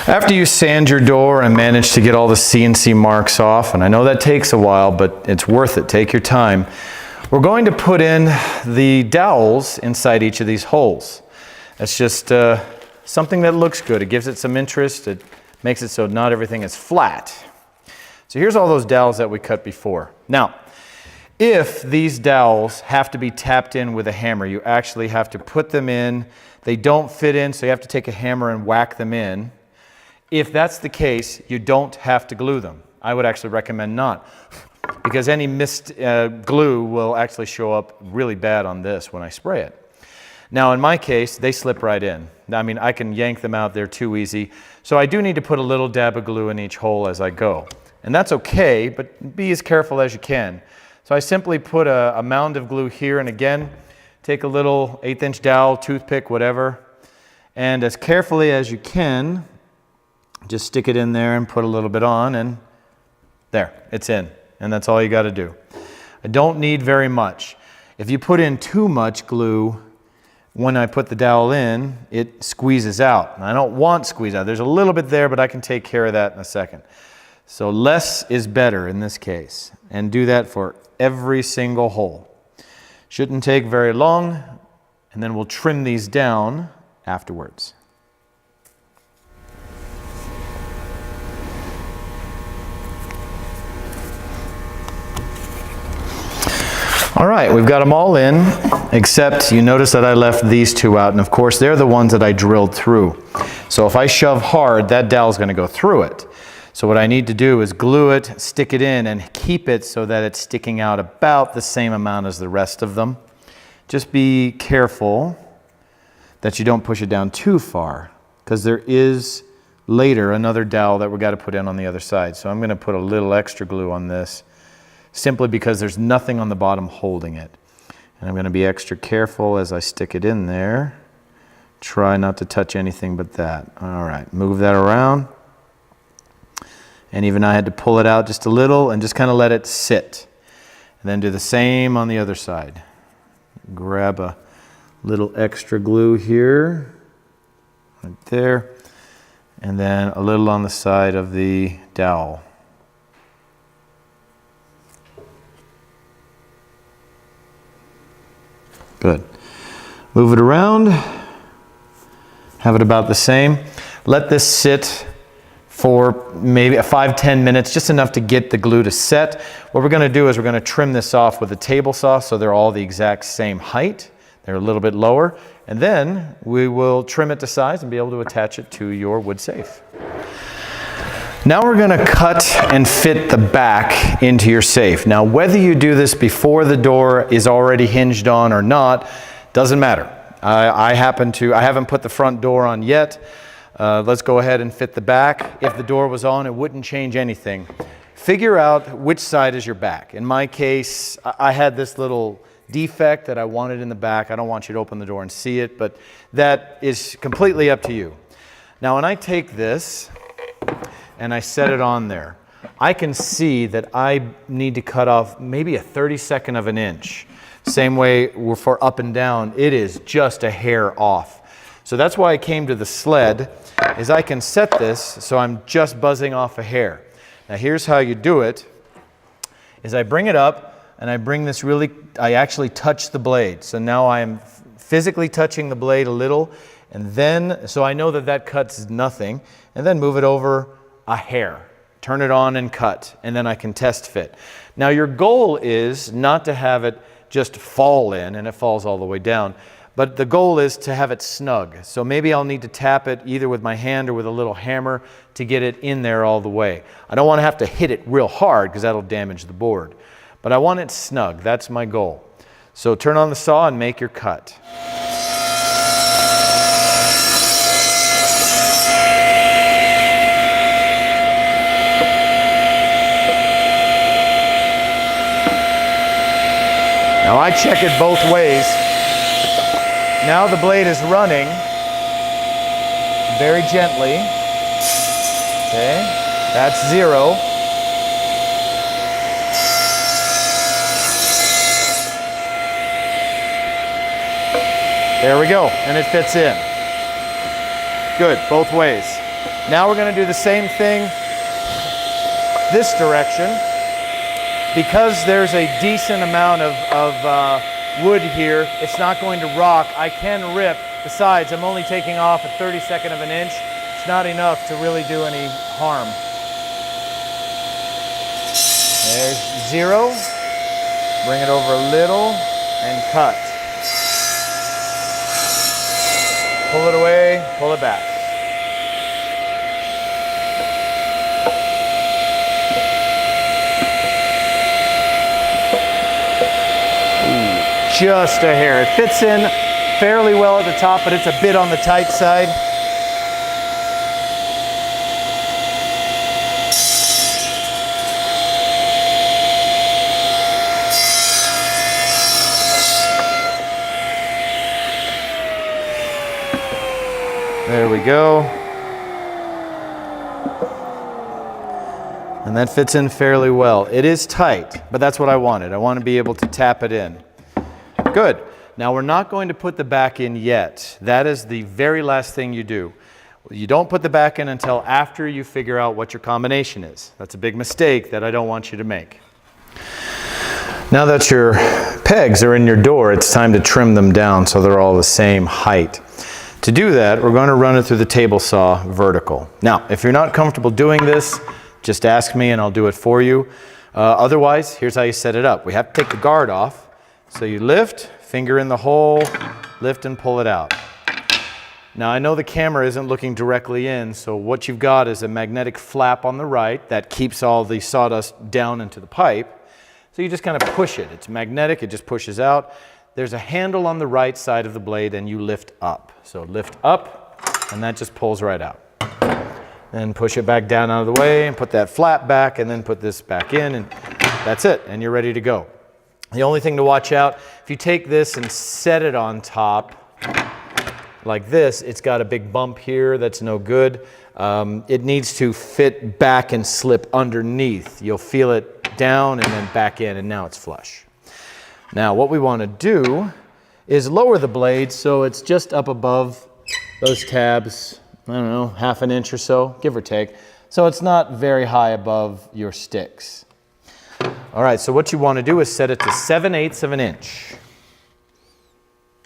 After you sand your door and manage to get all the CNC marks off, and I know that takes a while, but it's worth it, take your time, we're going to put in the dowels inside each of these holes. That's just something that looks good. It gives it some interest. It makes it so not everything is flat. So here's all those dowels that we cut before. Now, if these dowels have to be tapped in with a hammer, you actually have to put them in. They don't fit in, so you have to take a hammer and whack them in. If that's the case, you don't have to glue them. I would actually recommend not, because any missed glue will actually show up really bad on this when I spray it. Now in my case, they slip right in. I mean, I can yank them out, they're too easy. So I do need to put a little dab of glue in each hole as I go. And that's okay, but be as careful as you can. So I simply put a mound of glue here, and again, take a little 1/8" dowel, toothpick, whatever, and as carefully as you can, just stick it in there and put a little bit on, and there, it's in. And that's all you got to do. I don't need very much. If you put in too much glue, when I put the dowel in, it squeezes out. And I don't want squeeze out. There's a little bit there, but I can take care of that in a second. So less is better in this case. And do that for every single hole. Shouldn't take very long, and then we'll trim these down afterwards. All right, we've got them all in, except you notice that I left these two out, and of course they're the ones that I drilled through. So if I shove hard, that dowel is going to go through it. So what I need to do is glue it, stick it in, and keep it so that it's sticking out about the same amount as the rest of them. Just be careful that you don't push it down too far, because there is later another dowel that we've got to put in on the other side. So I'm going to put a little extra glue on this, simply because there's nothing on the bottom holding it. And I'm going to be extra careful as I stick it in there. Try not to touch anything but that. All right, move that around. And even I had to pull it out just a little and just kind of let it sit. And then do the same on the other side. Grab a little extra glue here, right there, and then a little on the side of the dowel. Good. Move it around, have it about the same. Let this sit for maybe 5-10 minutes, just enough to get the glue to set. What we're going to do is we're going to trim this off with a table saw so they're all the exact same height. They're a little bit lower. And then we will trim it to size and be able to attach it to your wood safe. Now we're going to cut and fit the back into your safe. Now whether you do this before the door is already hinged on or not, doesn't matter. I haven't put the front door on yet. Let's go ahead and fit the back. If the door was on, it wouldn't change anything. Figure out which side is your back. In my case, I had this little defect that I wanted in the back. I don't want you to open the door and see it, but that is completely up to you. Now when I take this and I set it on there, I can see that I need to cut off maybe a 32nd of an inch. Same way for up and down, it is just a hair off. So that's why I came to the sled, is I can set this so I'm just buzzing off a hair. Now here's how you do it, is I bring it up and I bring this I actually touch the blade. So now I am physically touching the blade a little, and then, so I know that that cuts nothing, and then move it over a hair. Turn it on and cut, and then I can test fit. Now your goal is not to have it just fall in and it falls all the way down, but the goal is to have it snug. So maybe I'll need to tap it either with my hand or with a little hammer to get it in there all the way. I don't want to have to hit it real hard because that'll damage the board, but I want it snug. That's my goal. So turn on the saw and make your cut. Now I check it both ways. Now the blade is running very gently. Okay, that's 0. There we go, and it fits in. Good, both ways. Now we're going to do the same thing this direction. Because there's a decent amount of wood here, it's not going to rock. I can rip. Besides, I'm only taking off a 32nd of an inch. It's not enough to really do any harm. There's 0. Bring it over a little and cut. Pull it away, pull it back. Just a hair. It fits in fairly well at the top, but it's a bit on the tight side. There we go. And that fits in fairly well. It is tight, but that's what I wanted. I want to be able to tap it in. Good. Now we're not going to put the back in yet. That is the very last thing you do. You don't put the back in until after you figure out what your combination is. That's a big mistake that I don't want you to make. Now that your pegs are in your door, it's time to trim them down so they're all the same height. To do that, we're going to run it through the table saw vertical. Now, if you're not comfortable doing this, just ask me and I'll do it for you. Otherwise, here's how you set it up. We have to take the guard off. So you lift, finger in the hole, lift and pull it out. Now I know the camera isn't looking directly in, so what you've got is a magnetic flap on the right that keeps all the sawdust down into the pipe. So you just kind of push it. It's magnetic, it just pushes out. There's a handle on the right side of the blade and you lift up. So lift up and that just pulls right out. Then push it back down out of the way and put that flap back and then put this back in and that's it and you're ready to go. The only thing to watch out, if you take this and set it on top like this, it's got a big bump here that's no good. It needs to fit back and slip underneath. You'll feel it down and then back in and now it's flush. Now what we want to do is lower the blade so it's just up above those tabs, I don't know, half an inch or so, give or take. So it's not very high above your sticks. All right, so what you want to do is set it to 7/8 of an inch.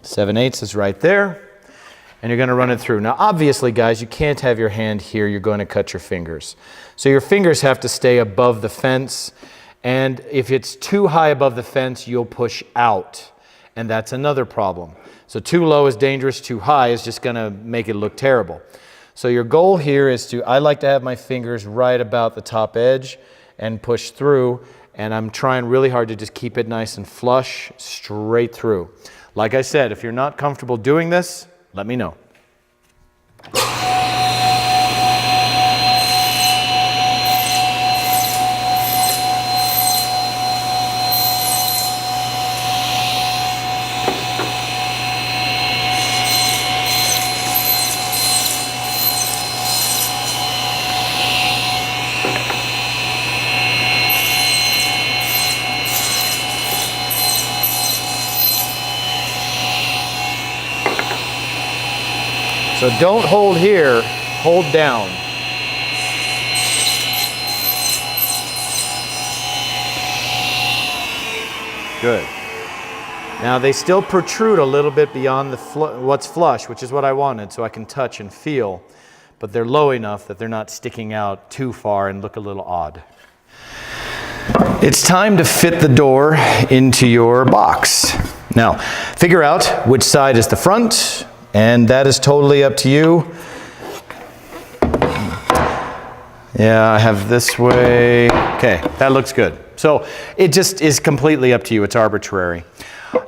7/8 is right there, and you're going to run it through. Now, obviously, guys, you can't have your hand here. You're going to cut your fingers. So your fingers have to stay above the fence, and if it's too high above the fence, you'll push out, and that's another problem. So too low is dangerous, too high is just going to make it look terrible. So your goal here is to, I like to have my fingers right about the top edge and push through, and I'm trying really hard to just keep it nice and flush straight through. Like I said, if you're not comfortable doing this, let me know. So don't hold here, hold down. Good. Now they still protrude a little bit beyond the what's flush, which is what I wanted, so I can touch and feel, but they're low enough that they're not sticking out too far and look a little odd. It's time to fit the door into your box. Now, figure out which side is the front, and that is totally up to you. Yeah, I have this way. Okay, that looks good. So it just is completely up to you. It's arbitrary.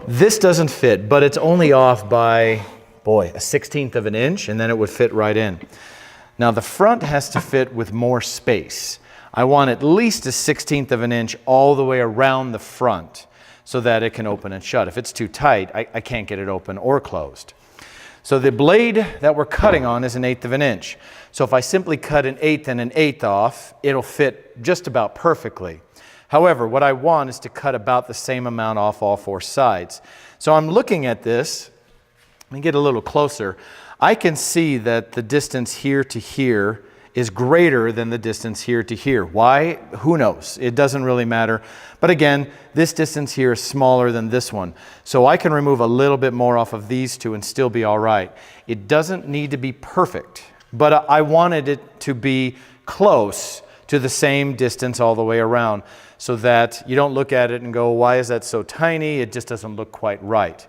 This doesn't fit, but it's only off by, boy, a 1/16 of an inch, and then it would fit right in. Now the front has to fit with more space. I want at least a 1/16 of an inch all the way around the front so that it can open and shut. If it's too tight, I can't get it open or closed. So the blade that we're cutting on is 1/8 of an inch. So if I simply cut 1/8 and 1/8 off, it'll fit just about perfectly. However, what I want is to cut about the same amount off all four sides. So I'm looking at this. Let me get a little closer. I can see that the distance here to here is greater than the distance here to here. Why? Who knows? It doesn't really matter. But again, this distance here is smaller than this one. So I can remove a little bit more off of these two and still be all right. It doesn't need to be perfect, but I wanted it to be close to the same distance all the way around so that you don't look at it and go, why is that so tiny? It just doesn't look quite right.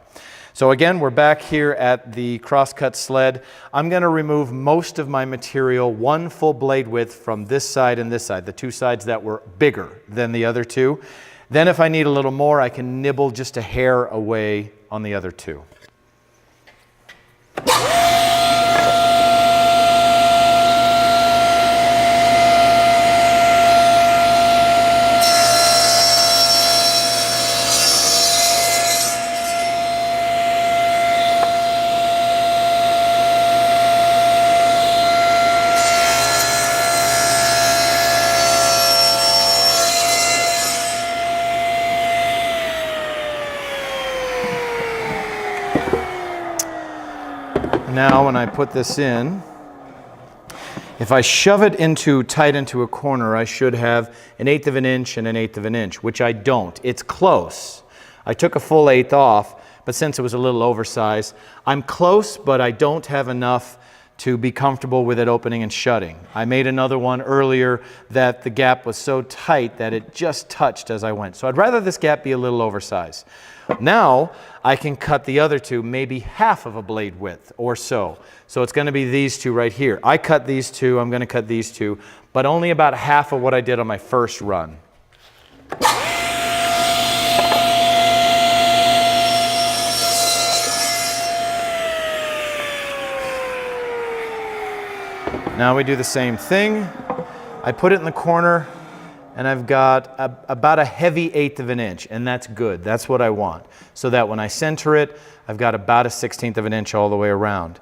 So again, we're back here at the crosscut sled. I'm going to remove most of my material, one full blade width from this side and this side, the two sides that were bigger than the other two. Then if I need a little more, I can nibble just a hair away on the other two. Now when I put this in, if I shove it tight into a corner, I should have 1/8 of an inch and 1/8 of an inch, which I don't. It's close. I took a full 1/8 off, but since it was a little oversized, I'm close, but I don't have enough to be comfortable with it opening and shutting. I made another one earlier that the gap was so tight that it just touched as I went. So I'd rather this gap be a little oversized. Now I can cut the other two maybe half of a blade width or so. So it's going to be these two right here. I cut these two, I'm going to cut these two, but only about half of what I did on my first run. Now we do the same thing. I put it in the corner and I've got about a heavy 1/8 of an inch, and that's good. That's what I want. So that when I center it, I've got about a 1/16 of an inch all the way around.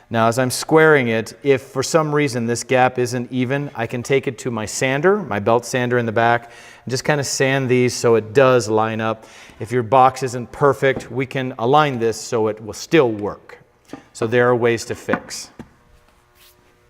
Now as I'm squaring it, if for some reason this gap isn't even, I can take it to my sander, my belt sander in the back, and just kind of sand these so it does line up. If your box isn't perfect, we can align this so it will still work. So there are ways to fix.